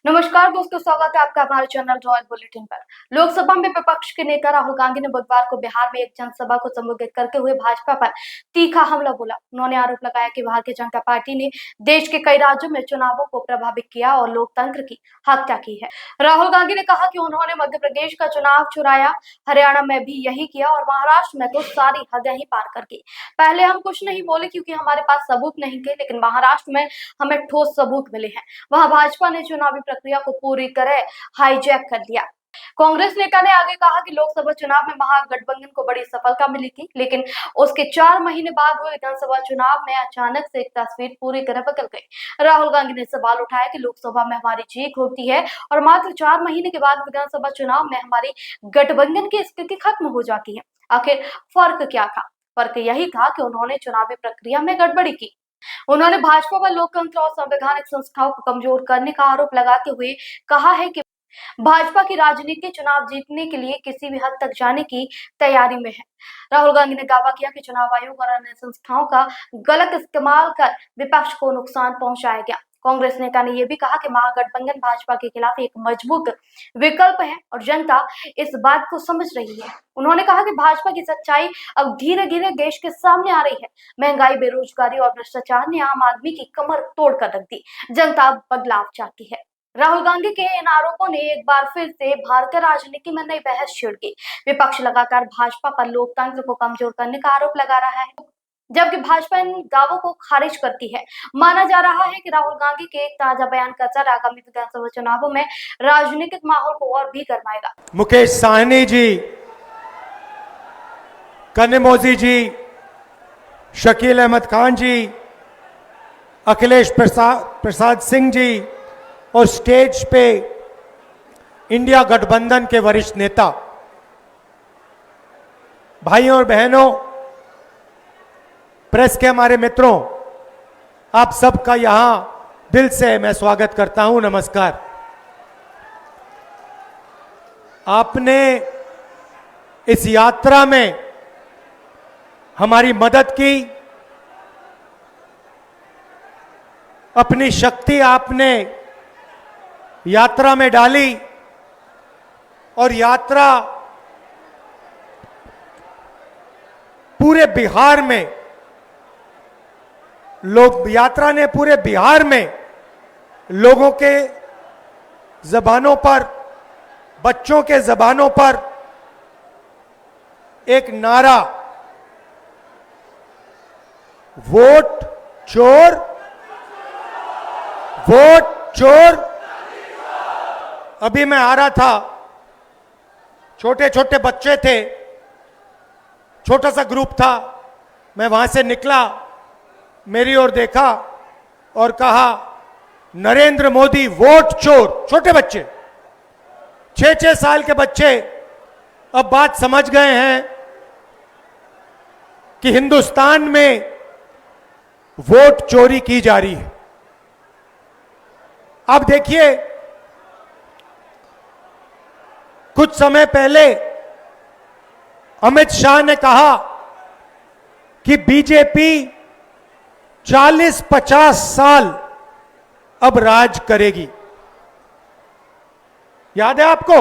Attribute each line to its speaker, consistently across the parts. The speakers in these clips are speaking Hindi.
Speaker 1: नमस्कार दोस्तों, स्वागत है आपका हमारे चैनल रॉयल बुलेटिन पर। लोकसभा में विपक्ष के नेता राहुल गांधी ने बुधवार को बिहार में एक जनसभा को संबोधित करते हुए भाजपा पर तीखा हमला बोला। उन्होंने आरोप लगाया कि भारतीय जनता पार्टी ने देश के कई राज्यों में चुनावों को प्रभावित किया और लोकतंत्र की हत्या की है। राहुल गांधी ने कहा कि उन्होंने मध्य प्रदेश का चुनाव चुराया, हरियाणा में भी यही किया और महाराष्ट्र में तो सारी हदें ही पार कर गई। पहले हम कुछ नहीं बोले क्योंकि हमारे पास सबूत नहीं थे, लेकिन महाराष्ट्र में हमें ठोस सबूत मिले हैं। वहां भाजपा ने चुनावी प्रक्रिया को पूरी तरह हाईजैक कर दिया। कांग्रेस नेता ने आगे कहा कि लोकसभा चुनाव में महागठबंधन को बड़ी सफलता मिली थी, लेकिन उसके 4 महीने बाद हुए विधानसभा चुनाव में अचानक से एक तस्वीर पूरी तरह बदल गई। राहुल गांधी ने सवाल उठाया कि लोकसभा में हमारी जीत होती है और मात्र 4 महीने के बाद विधानसभा चुनाव में हमारी गठबंधन की स्थिति खत्म हो जाती है। आखिर फर्क क्या था? फर्क यही था कि उन्होंने चुनावी प्रक्रिया में गड़बड़ी की। उन्होंने भाजपा पर लोकतंत्र और संवैधानिक संस्थाओं को कमजोर करने का आरोप लगाते हुए कहा है कि भाजपा की राजनीति चुनाव जीतने के लिए किसी भी हद तक जाने की तैयारी में है। राहुल गांधी ने दावा किया कि चुनाव आयोग और अन्य संस्थाओं का गलत इस्तेमाल कर विपक्ष को नुकसान पहुंचाया गया। कांग्रेस नेता ने यह भी कहा कि महागठबंधन भाजपा के खिलाफ एक मजबूत विकल्प है और जनता इस बात को समझ रही है। उन्होंने कहा कि भाजपा की सच्चाई अब धीरे धीरे देश के सामने आ रही है। महंगाई, बेरोजगारी और भ्रष्टाचार ने आम आदमी की कमर तोड़ कर रख दी। जनता बदलाव चाहती है। राहुल गांधी के इन आरोपों ने एक बार फिर से भारतीय राजनीति में नई बहस छेड़ दी। विपक्ष लगातार भाजपा पर लोकतंत्र को कमजोर करने का आरोप लगा रहा है, जबकि भाजपा इन दावों को खारिज करती है। माना जा रहा है कि राहुल गांधी के एक ताजा बयान का असर आगामी विधानसभा चुनावों में राजनीतिक माहौल को और भी गरमाएगा।
Speaker 2: मुकेश साहनी जी, कनिमोझी जी, शकील अहमद खान जी, अखिलेश प्रसाद सिंह जी और स्टेज पे इंडिया गठबंधन के वरिष्ठ नेता, भाइयों और बहनों, प्रेस के हमारे मित्रों, आप सबका यहां दिल से मैं स्वागत करता हूं। नमस्कार। आपने इस यात्रा में हमारी मदद की, अपनी शक्ति आपने यात्रा में डाली और यात्रा पूरे बिहार में ने पूरे बिहार में लोगों के जबानों पर, बच्चों के जबानों पर एक नारा, वोट चोर, वोट चोर। अभी मैं आ रहा था, छोटे छोटे बच्चे थे, छोटा सा ग्रुप था, मैं वहां से निकला, मेरी ओर देखा और कहा, नरेंद्र मोदी वोट चोर। छोटे बच्चे, 6-6 साल के बच्चे अब बात समझ गए हैं कि हिंदुस्तान में वोट चोरी की जा रही है। अब देखिए, कुछ समय पहले अमित शाह ने कहा कि बीजेपी 40-50 साल अब राज करेगी। याद है आपको?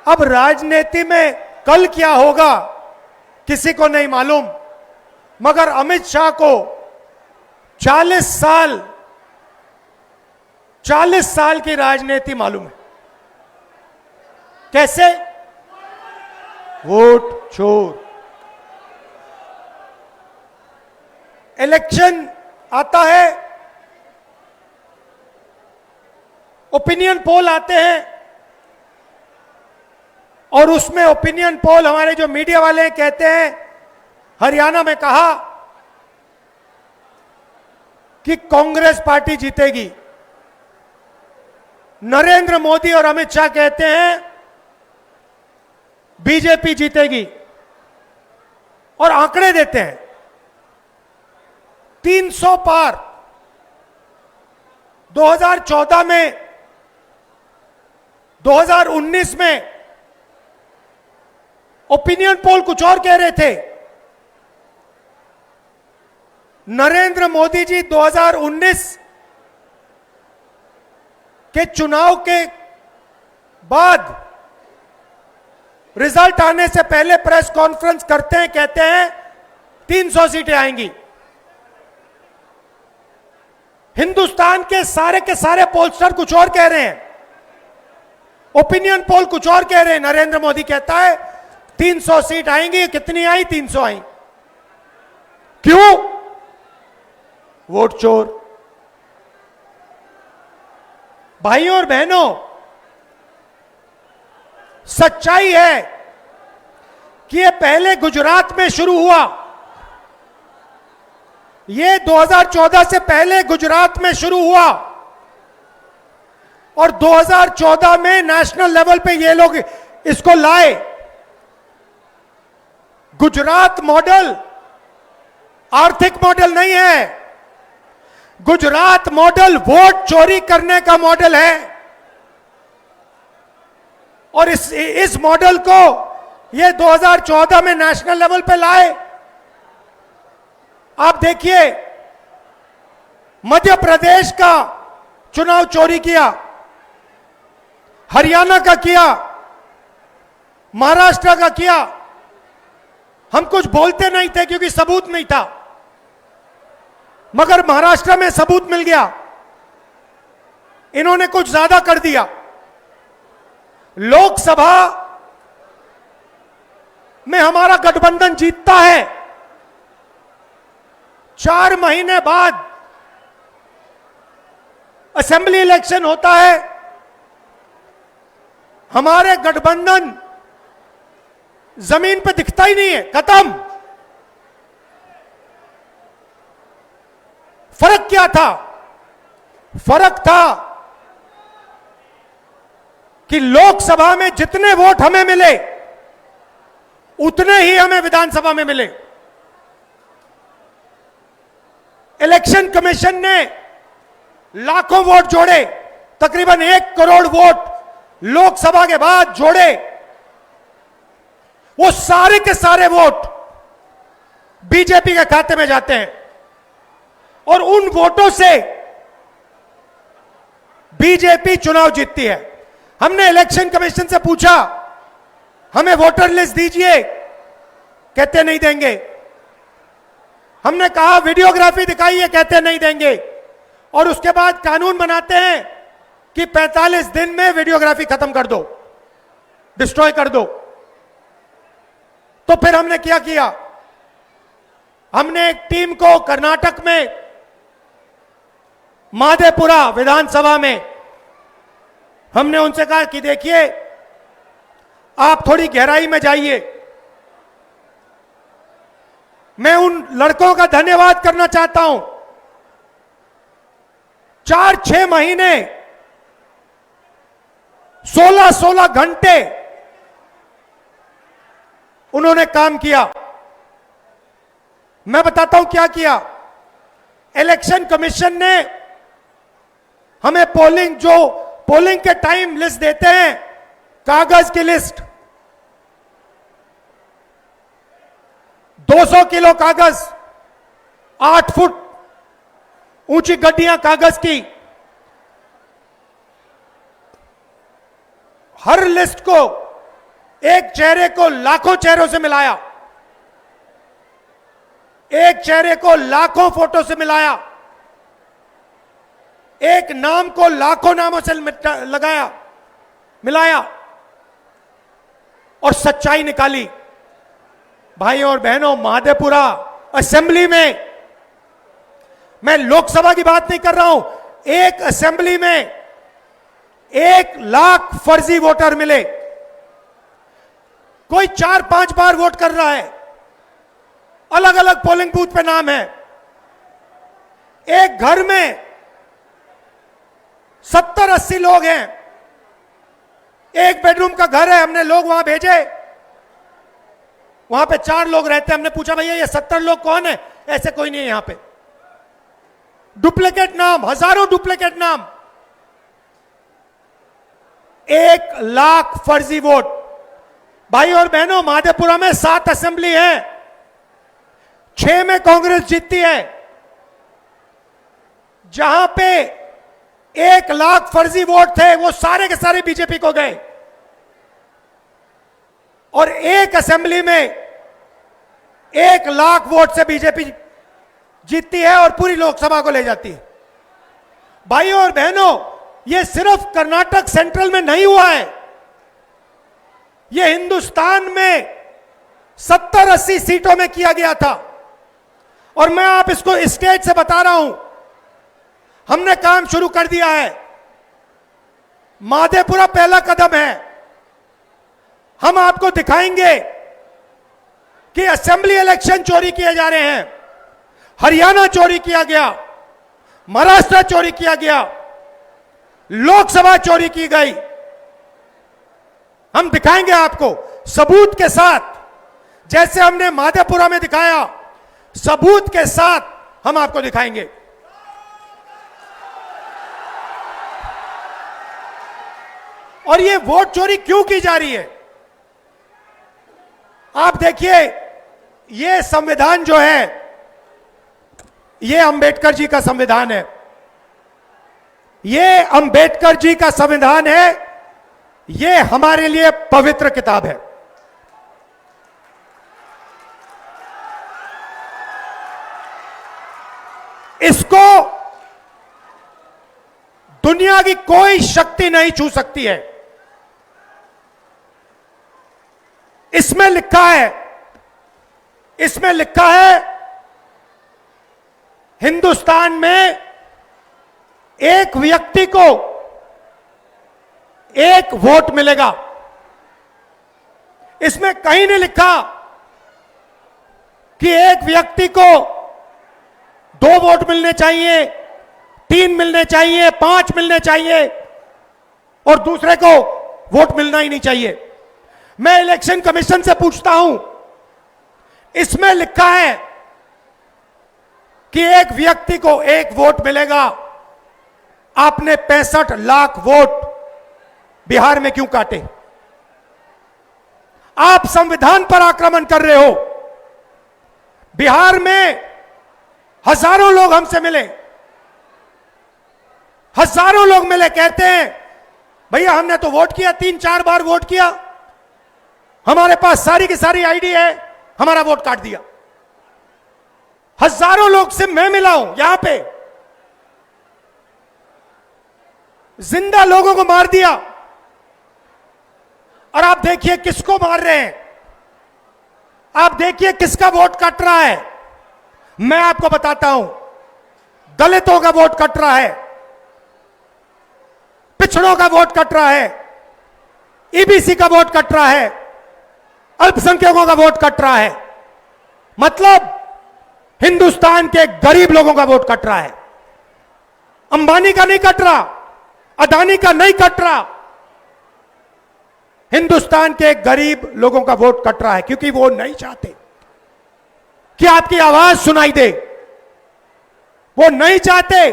Speaker 2: अब राजनीति में कल क्या होगा किसी को नहीं मालूम, मगर अमित शाह को 40 साल की राजनीति मालूम है। कैसे? वोट चोर। इलेक्शन आता है, ओपिनियन पोल आते हैं और उसमें ओपिनियन पोल हमारे जो मीडिया वाले कहते हैं, हरियाणा में कहा कि कांग्रेस पार्टी जीतेगी। नरेंद्र मोदी और अमित शाह कहते हैं बीजेपी जीतेगी और आंकड़े देते हैं 300 पार। 2014 में, 2019 में ओपिनियन पोल कुछ और कह रहे थे। नरेंद्र मोदी जी 2019 कि चुनाव के बाद रिजल्ट आने से पहले प्रेस कॉन्फ्रेंस करते हैं, कहते हैं 300 सीटें आएंगी। हिंदुस्तान के सारे पोलस्टर कुछ और कह रहे हैं, ओपिनियन पोल कुछ और कह रहे हैं। नरेंद्र मोदी कहता है 300 सीट आएंगी। कितनी आई? 300 आई। क्यों? वोट चोर। भाइयों और बहनों, सच्चाई है कि ये पहले गुजरात में शुरू हुआ, ये 2014 से पहले गुजरात में शुरू हुआ और 2014 में नेशनल लेवल पे ये लोग इसको लाए। गुजरात मॉडल आर्थिक मॉडल नहीं है, गुजरात मॉडल वोट चोरी करने का मॉडल है। और इस मॉडल को ये 2014 में नेशनल लेवल पे लाए। आप देखिए, मध्य प्रदेश का चुनाव चोरी किया, हरियाणा का किया, महाराष्ट्र का किया। हम कुछ बोलते नहीं थे क्योंकि सबूत नहीं था, मगर महाराष्ट्र में सबूत मिल गया। इन्होंने कुछ ज्यादा कर दिया। लोकसभा में हमारा गठबंधन जीतता है, 4 महीने बाद असेंबली इलेक्शन होता है, हमारे गठबंधन जमीन पे दिखता ही नहीं है, खत्म। फर्क क्या था? फर्क था कि लोकसभा में जितने वोट हमें मिले उतने ही हमें विधानसभा में मिले। इलेक्शन कमीशन ने लाखों वोट जोड़े, तकरीबन 1 करोड़ वोट लोकसभा के बाद जोड़े। वो सारे के सारे वोट बीजेपी के खाते में जाते हैं और उन वोटों से बीजेपी चुनाव जीतती है। हमने इलेक्शन कमीशन से पूछा, हमें वोटर लिस्ट दीजिए, कहते नहीं देंगे। हमने कहा वीडियोग्राफी दिखाइए, कहते नहीं देंगे। और उसके बाद कानून बनाते हैं कि 45 दिन में वीडियोग्राफी खत्म कर दो, डिस्ट्रॉय कर दो। तो फिर हमने क्या किया? हमने एक टीम को कर्नाटक में माधेपुरा विधानसभा में हमने उनसे कहा कि देखिए, आप थोड़ी गहराई में जाइए। मैं उन लड़कों का धन्यवाद करना चाहता हूं। 4-6 महीने 16-16 घंटे उन्होंने काम किया। मैं बताता हूं क्या किया। इलेक्शन कमीशन ने हमें पोलिंग के टाइम लिस्ट देते हैं, कागज की लिस्ट, 200 किलो कागज, 8 फुट ऊंची गड्डियां कागज की। हर लिस्ट को, एक चेहरे को लाखों चेहरों से मिलाया, एक चेहरे को लाखों फोटो से मिलाया, एक नाम को लाखों नामों से मिलाया और सच्चाई निकाली। भाइयों और बहनों, माधेपुरा असेंबली में, मैं लोकसभा की बात नहीं कर रहा हूं, एक असेंबली में 1 लाख फर्जी वोटर मिले। कोई 4-5 बार वोट कर रहा है, अलग अलग पोलिंग बूथ पे नाम है। एक घर में 70-80 लोग हैं, एक बेडरूम का घर है। हमने लोग वहां भेजे, वहां पे 4 लोग रहते हैं। हमने पूछा, भैया ये 70 लोग कौन है? ऐसे कोई नहीं है यहां पे। डुप्लीकेट नाम, हजारों डुप्लीकेट नाम, 1 लाख फर्जी वोट। भाई और बहनों, माधेपुरा में 7 असेंबली है, 6 में कांग्रेस जीतती है। जहां पे 1 लाख फर्जी वोट थे, वो सारे के सारे बीजेपी को गए। और एक असेंबली में 1 लाख वोट से बीजेपी जीतती है और पूरी लोकसभा को ले जाती है। भाइयों और बहनों, यह सिर्फ कर्नाटक सेंट्रल में नहीं हुआ है, यह हिंदुस्तान में 70-80 सीटों में किया गया था। और मैं आप इसको स्टेज से बता रहा हूं, हमने काम शुरू कर दिया है। माधेपुरा पहला कदम है। हम आपको दिखाएंगे कि असेंबली इलेक्शन चोरी किए जा रहे हैं, हरियाणा चोरी किया गया, महाराष्ट्र चोरी किया गया, लोकसभा चोरी की गई। हम दिखाएंगे आपको सबूत के साथ, जैसे हमने माधेपुरा में दिखाया, सबूत के साथ हम आपको दिखाएंगे। और ये वोट चोरी क्यों की जा रही है? आप देखिए, ये संविधान जो है, ये अंबेडकर जी का संविधान है। ये अंबेडकर जी का संविधान है। ये हमारे लिए पवित्र किताब है। इसको दुनिया की कोई शक्ति नहीं छू सकती है। इसमें लिखा है हिंदुस्तान में एक व्यक्ति को 1 वोट मिलेगा। इसमें कहीं नहीं लिखा कि एक व्यक्ति को 2 वोट मिलने चाहिए, 3 मिलने चाहिए, 5 मिलने चाहिए और दूसरे को वोट मिलना ही नहीं चाहिए। मैं इलेक्शन कमीशन से पूछता हूं, इसमें लिखा है कि एक व्यक्ति को 1 वोट मिलेगा। आपने 65 लाख वोट बिहार में क्यों काटे? आप संविधान पर आक्रमण कर रहे हो। बिहार में हजारों लोग हमसे मिले, हजारों लोग मिले, कहते हैं भैया हमने तो वोट किया, 3-4 बार वोट किया, हमारे पास सारी की सारी आईडी है, हमारा वोट काट दिया। हजारों लोग से मैं मिला हूं। यहां पे जिंदा लोगों को मार दिया। और आप देखिए किसको मार रहे हैं, आप देखिए किसका वोट कट रहा है। मैं आपको बताता हूं, दलितों का वोट कट रहा है, पिछड़ों का वोट कट रहा है, ईबीसी का वोट कट रहा है, अल्पसंख्यकों का वोट कट रहा है। मतलब हिंदुस्तान के गरीब लोगों का वोट कट रहा है। अंबानी का नहीं कट रहा, अदानी का नहीं कट रहा, हिंदुस्तान के गरीब लोगों का वोट कट रहा है, क्योंकि वो नहीं चाहते कि आपकी आवाज सुनाई दे। वो नहीं चाहते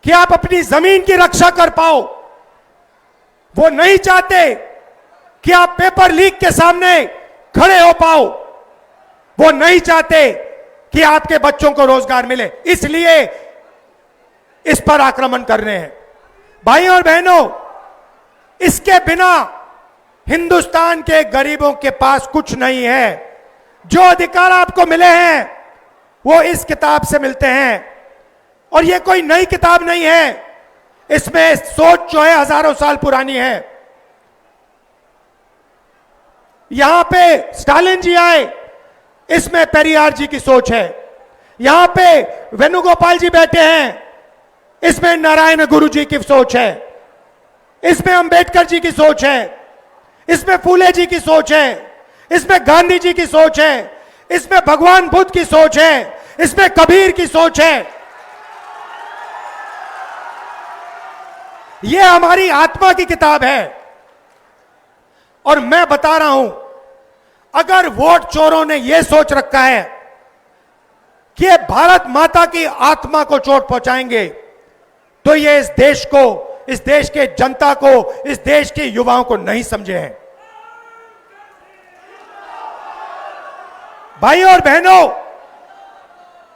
Speaker 2: कि आप अपनी जमीन की रक्षा कर पाओ। वो नहीं चाहते कि आप पेपर लीक के सामने खड़े हो पाओ। वो नहीं चाहते कि आपके बच्चों को रोजगार मिले, इसलिए इस पर आक्रमण कर रहे हैं। भाइयों और बहनों, इसके बिना हिंदुस्तान के गरीबों के पास कुछ नहीं है। जो अधिकार आपको मिले हैं वो इस किताब से मिलते हैं। और ये कोई नई किताब नहीं है, इसमें सोच जो है हजारों साल पुरानी है। यहां पे स्टालिन जी आए, इसमें पेरियार जी की सोच है। यहां पे वेणुगोपाल जी बैठे हैं, इसमें नारायण गुरु जी की सोच है। इसमें अंबेडकर जी की सोच है, इसमें फूले जी की सोच है, इसमें गांधी जी की सोच है, इसमें भगवान बुद्ध की सोच है, इसमें कबीर की सोच है। यह हमारी आत्मा की किताब है। और मैं बता रहा हूं, अगर वोट चोरों ने यह सोच रखा है कि ये भारत माता की आत्मा को चोट पहुंचाएंगे, तो ये इस देश को, इस देश के जनता को, इस देश के युवाओं को नहीं समझे हैं। भाइयों और बहनों,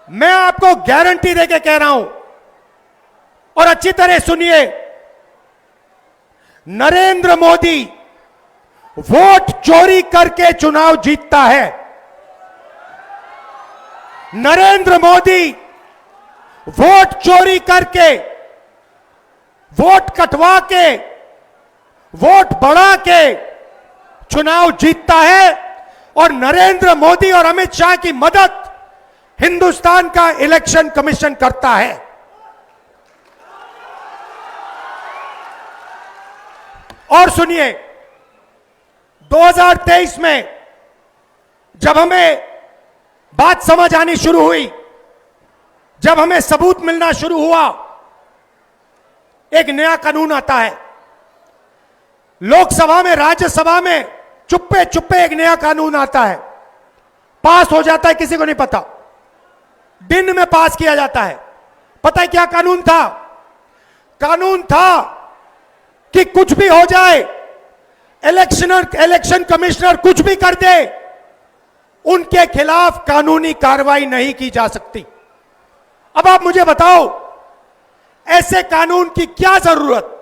Speaker 2: मैं आपको गारंटी देके कह रहा हूं, और अच्छी तरह सुनिए, नरेंद्र मोदी वोट चोरी करके चुनाव जीतता है। नरेंद्र मोदी वोट चोरी करके, वोट कटवा के, वोट बढ़ा के चुनाव जीतता है। और नरेंद्र मोदी और अमित शाह की मदद हिंदुस्तान का इलेक्शन कमीशन करता है। और सुनिए, 2023 में जब हमें बात समझ आनी शुरू हुई, जब हमें सबूत मिलना शुरू हुआ, एक नया कानून आता है। लोकसभा में, राज्यसभा में चुप्पे चुप्पे एक नया कानून आता है, पास हो जाता है, किसी को नहीं पता, दिन में पास किया जाता है। पता है क्या कानून था? कानून था कि कुछ भी हो जाए, इलेक्शन कमिश्नर कुछ भी कर दे, उनके खिलाफ कानूनी कार्रवाई नहीं की जा सकती। अब आप मुझे बताओ, ऐसे कानून की क्या जरूरत?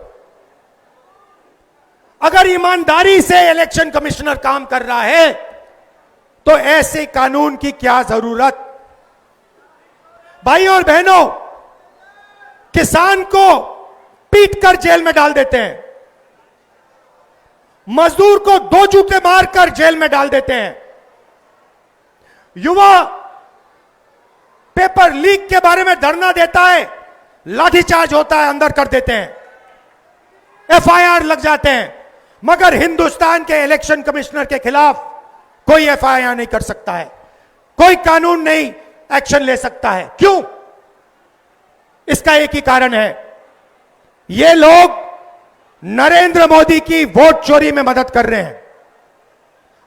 Speaker 2: अगर ईमानदारी से इलेक्शन कमिश्नर काम कर रहा है तो ऐसे कानून की क्या जरूरत? भाइयों और बहनों, किसान को पीट कर जेल में डाल देते हैं, मजदूर को 2 जूते मारकर जेल में डाल देते हैं, युवा पेपर लीक के बारे में धरना देता है, लाठीचार्ज होता है, अंदर कर देते हैं, एफआईआर लग जाते हैं। मगर हिंदुस्तान के इलेक्शन कमिश्नर के खिलाफ कोई एफआईआर नहीं कर सकता है, कोई कानून नहीं एक्शन ले सकता है। क्यों? इसका एक ही कारण है, ये लोग नरेंद्र मोदी की वोट चोरी में मदद कर रहे हैं।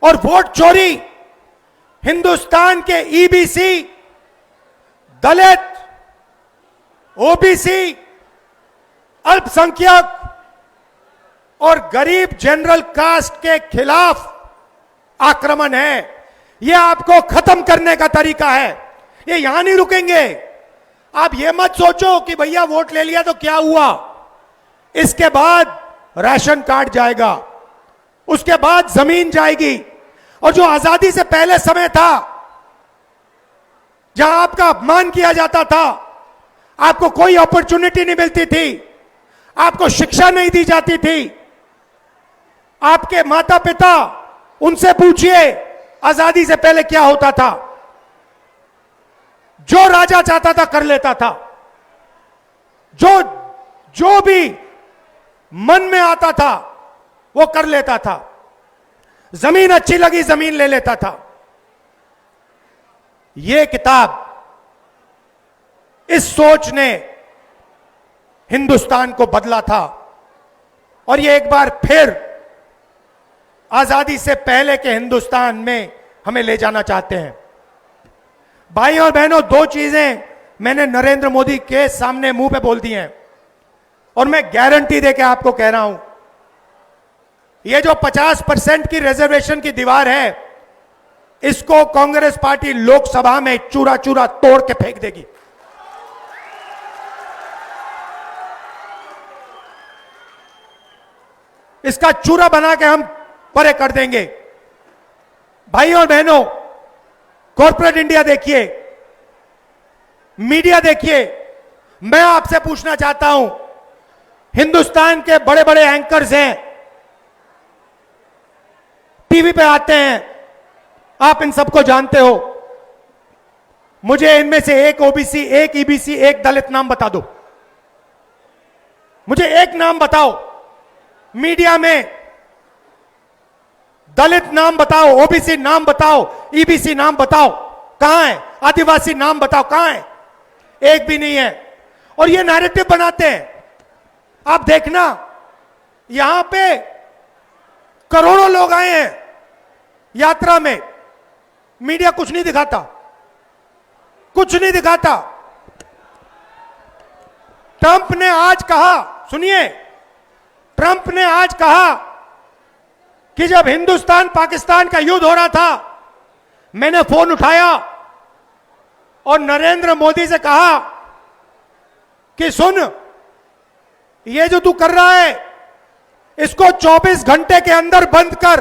Speaker 2: और वोट चोरी हिंदुस्तान के ईबीसी, दलित, ओबीसी, अल्पसंख्यक और गरीब जनरल कास्ट के खिलाफ आक्रमण है। यह आपको खत्म करने का तरीका है, ये यहां नहीं रुकेंगे। आप ये मत सोचो कि भैया वोट ले लिया तो क्या हुआ, इसके बाद राशन कार्ड जाएगा, उसके बाद जमीन जाएगी। और जो आजादी से पहले समय था, जहां आपका अपमान किया जाता था, आपको कोई अपॉर्चुनिटी नहीं मिलती थी, आपको शिक्षा नहीं दी जाती थी, आपके माता पिता, उनसे पूछिए आजादी से पहले क्या होता था। जो राजा चाहता था कर लेता था, जो भी मन में आता था वो कर लेता था, जमीन अच्छी लगी जमीन ले लेता था। यह किताब, इस सोच ने हिंदुस्तान को बदला था और यह एक बार फिर आजादी से पहले के हिंदुस्तान में हमें ले जाना चाहते हैं। भाई और बहनों, 2 चीजें मैंने नरेंद्र मोदी के सामने मुंह पे बोल दी हैं और मैं गारंटी देके आपको कह रहा हूं, ये जो 50% की रिजर्वेशन की दीवार है, इसको कांग्रेस पार्टी लोकसभा में चूरा चूरा तोड़ के फेंक देगी। इसका चूरा बना के हम परे कर देंगे। भाई और बहनों, कॉर्पोरेट इंडिया देखिए, मीडिया देखिए, मैं आपसे पूछना चाहता हूं, हिंदुस्तान के बड़े बड़े एंकर्स हैं, टीवी पे आते हैं, आप इन सबको जानते हो। मुझे इनमें से एक ओबीसी, एक ईबीसी, एक दलित नाम बता दो। मुझे एक नाम बताओ, मीडिया में दलित नाम बताओ, ओबीसी नाम बताओ, ईबीसी नाम बताओ, कहां है? आदिवासी नाम बताओ, कहां है? एक भी नहीं है। और ये नैरेटिव बनाते हैं। आप देखना, यहां पे करोड़ों लोग आए हैं यात्रा में, मीडिया कुछ नहीं दिखाता, कुछ नहीं दिखाता। ट्रंप ने आज कहा, सुनिए, ट्रंप ने आज कहा कि जब हिंदुस्तान पाकिस्तान का युद्ध हो रहा था, मैंने फोन उठाया और नरेंद्र मोदी से कहा कि सुन, ये जो तू कर रहा है इसको 24 घंटे के अंदर बंद कर।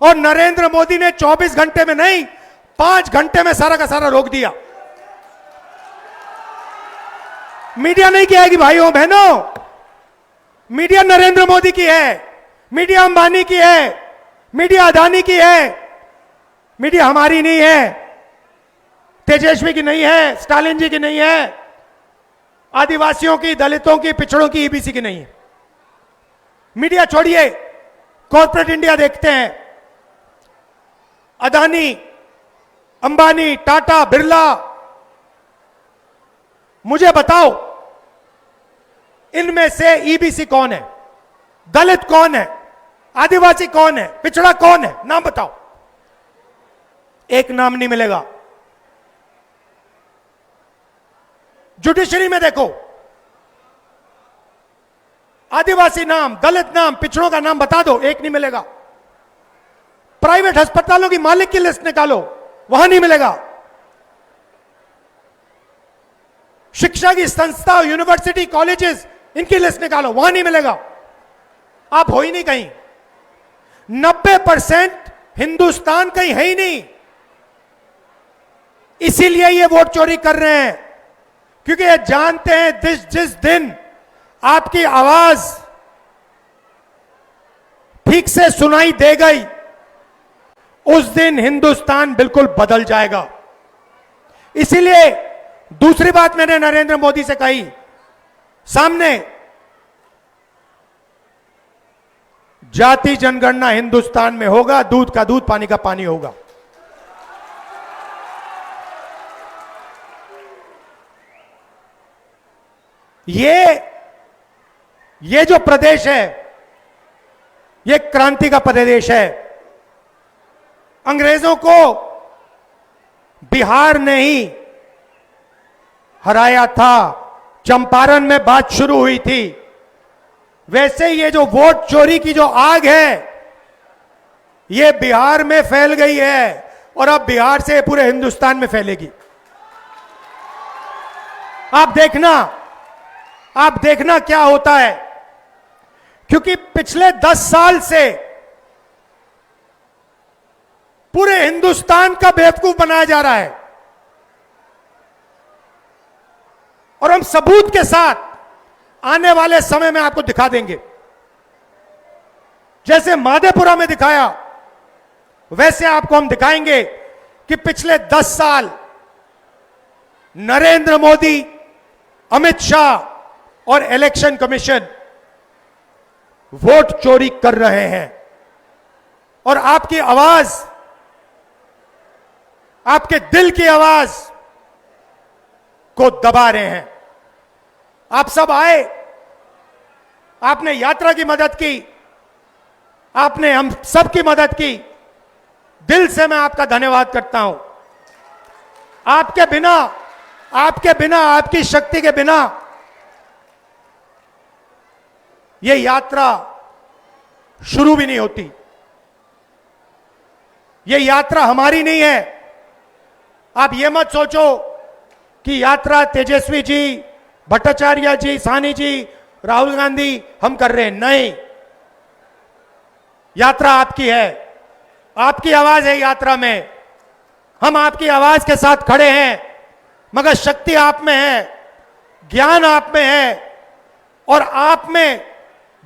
Speaker 2: और नरेंद्र मोदी ने 24 घंटे में नहीं, 5 घंटे में सारा का सारा रोक दिया। मीडिया नहीं कहेगी भाइयों बहनों, मीडिया नरेंद्र मोदी की है, मीडिया अंबानी की है, मीडिया अदानी की है, मीडिया हमारी नहीं है, तेजस्वी की नहीं है, स्टालिन जी की नहीं है, आदिवासियों की, दलितों की, पिछड़ों की, ईबीसी की नहीं है। मीडिया छोड़िए, कॉर्पोरेट इंडिया देखते हैं। अदानी, अंबानी, टाटा, बिरला, मुझे बताओ इनमें से ईबीसी कौन है, दलित कौन है, आदिवासी कौन है, पिछड़ा कौन है? नाम बताओ। एक नाम नहीं मिलेगा। जुडिशरी में देखो, आदिवासी नाम, दलित नाम, पिछड़ों का नाम बता दो, एक नहीं मिलेगा। प्राइवेट अस्पतालों की मालिक की लिस्ट निकालो, वहां नहीं मिलेगा। शिक्षा की संस्था, यूनिवर्सिटी, कॉलेजेस, इनकी लिस्ट निकालो, वहां नहीं मिलेगा। आप हो ही नहीं कहीं। 90% हिंदुस्तान कहीं है ही नहीं। इसीलिए ये वोट चोरी कर रहे हैं, क्योंकि ये जानते हैं जिस दिन आपकी आवाज ठीक से सुनाई दे गई, उस दिन हिंदुस्तान बिल्कुल बदल जाएगा। इसीलिए दूसरी बात मैंने नरेंद्र मोदी से कही, सामने जाति जनगणना हिंदुस्तान में होगा, दूध का दूध, पानी का पानी होगा। ये जो प्रदेश है, ये क्रांति का प्रदेश है। अंग्रेजों को बिहार ने ही हराया था, चंपारण में बात शुरू हुई थी। वैसे ये जो वोट चोरी की जो आग है, ये बिहार में फैल गई है और अब बिहार से पूरे हिंदुस्तान में फैलेगी। आप देखना क्या होता है, क्योंकि पिछले 10 साल से पूरे हिंदुस्तान का बेवकूफ बनाया जा रहा है। और हम सबूत के साथ आने वाले समय में आपको दिखा देंगे। जैसे माधेपुरा में दिखाया, वैसे आपको हम दिखाएंगे कि पिछले 10 साल नरेंद्र मोदी, अमित शाह और इलेक्शन कमीशन वोट चोरी कर रहे हैं और आपकी आवाज, आपके दिल की आवाज को दबा रहे हैं। आप सब आए, आपने यात्रा की मदद की, आपने हम सब की मदद की। दिल से मैं आपका धन्यवाद करता हूं। आपके बिना, आपकी शक्ति के बिना यह यात्रा शुरू भी नहीं होती। यह यात्रा हमारी नहीं है। आप यह मत सोचो कि यात्रा तेजस्वी जी, भट्टाचार्य जी, साहनी जी, राहुल गांधी हम कर रहे हैं। नहीं, यात्रा आपकी है, आपकी आवाज है यात्रा में। हम आपकी आवाज के साथ खड़े हैं, मगर शक्ति आप में है, ज्ञान आप में है और आप में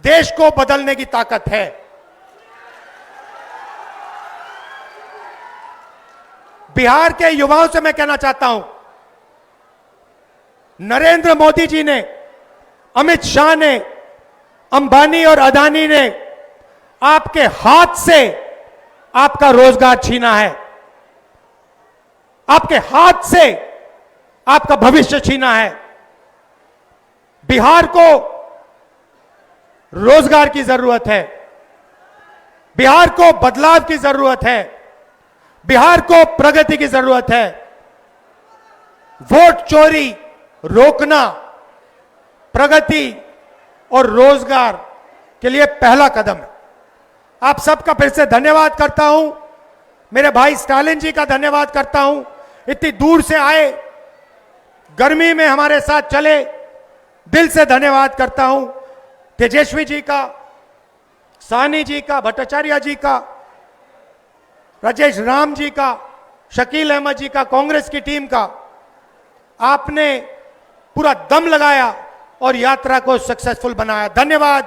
Speaker 2: देश को बदलने की ताकत है। बिहार के युवाओं से मैं कहना चाहता हूं, नरेंद्र मोदी जी ने, अमित शाह ने, अंबानी और अदानी ने आपके हाथ से आपका रोजगार छीना है, आपके हाथ से आपका भविष्य छीना है। बिहार को रोजगार की जरूरत है, बिहार को बदलाव की जरूरत है, बिहार को प्रगति की जरूरत है। वोट चोरी रोकना प्रगति और रोजगार के लिए पहला कदम है। आप सबका फिर से धन्यवाद करता हूं। मेरे भाई स्टालिन जी का धन्यवाद करता हूं, इतनी दूर से आए, गर्मी में हमारे साथ चले, दिल से धन्यवाद करता हूं तेजस्वी जी का, सानी जी का, भट्टाचार्य जी का, राजेश राम जी का, शकील अहमद जी का, कांग्रेस की टीम का। आपने पूरा दम लगाया और यात्रा को सक्सेसफुल बनाया। धन्यवाद।